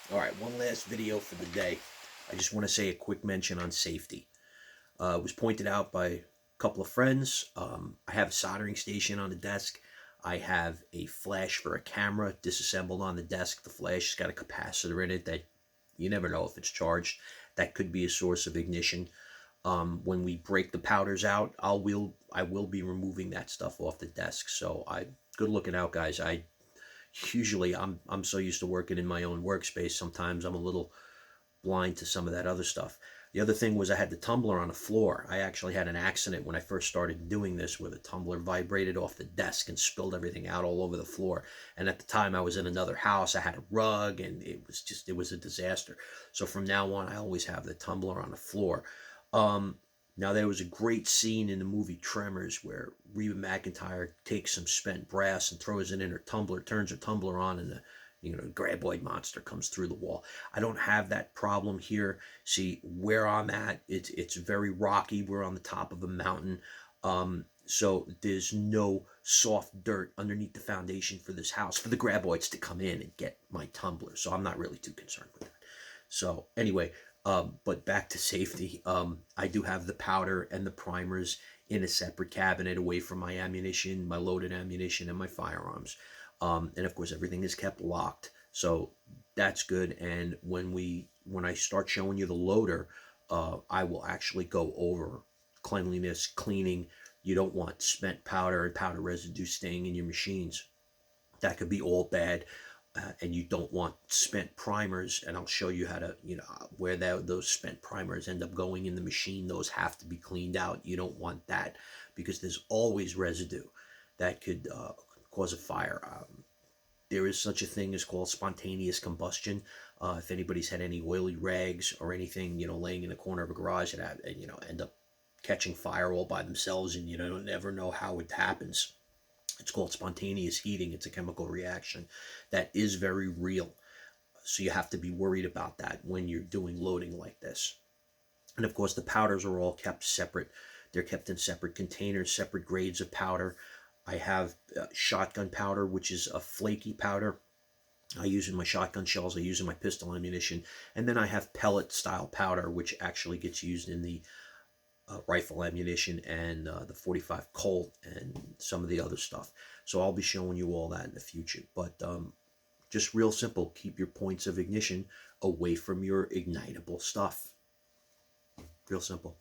All right, one last video for the day. I just want to say a quick mention on safety. It was pointed out by a couple of friends. I have a soldering station on the desk. I have a flash for a camera disassembled on the desk. The flash has got a capacitor in it that you never know if it's charged. That could be a source of ignition. When we break the powders out, I will be removing that stuff off the desk. So good looking out, guys. I'm so used to working in my own workspace. Sometimes I'm a little blind to some of that other stuff. The other thing was I had the tumbler on the floor. I actually had an accident when I first started doing this where the tumbler vibrated off the desk and spilled everything out all over the floor. And at the time I was in another house. I had a rug and it was a disaster. So from now on I always have the tumbler on the floor. Um, Now there was a great scene in the movie Tremors where Reba McEntire takes some spent brass and throws it in her tumbler, turns her tumbler on, and the graboid monster comes through the wall. I don't have that problem here. See where I'm at, it's very rocky. We're on the top of a mountain, so there's no soft dirt underneath the foundation for this house for the graboids to come in and get my tumbler. So I'm not really too concerned with that. So anyway, but back to safety. I do have the powder and the primers in a separate cabinet away from my ammunition, my loaded ammunition, and my firearms. And of course, everything is kept locked. So that's good. And when I start showing you the loader, I will actually go over cleanliness, cleaning. You don't want spent powder and powder residue staying in your machines. That could be all bad. And you don't want spent primers, and I'll show you how to, where those spent primers end up going in the machine. Those have to be cleaned out. You don't want that because there's always residue that could cause a fire. There is such a thing as called spontaneous combustion. If anybody's had any oily rags or anything, laying in the corner of a garage and end up catching fire all by themselves, and you don't never know how it happens. It's called spontaneous heating. It's a chemical reaction that is very real. So you have to be worried about that when you're doing loading like this. And of course, the powders are all kept separate. They're kept in separate containers, separate grades of powder. I have shotgun powder, which is a flaky powder. I use in my shotgun shells. I use in my pistol ammunition. And then I have pellet style powder, which actually gets used in the rifle ammunition and the 45 Colt and some of the other stuff. So I'll be showing you all that in the future. But just real simple, keep your points of ignition away from your ignitable stuff. Real simple.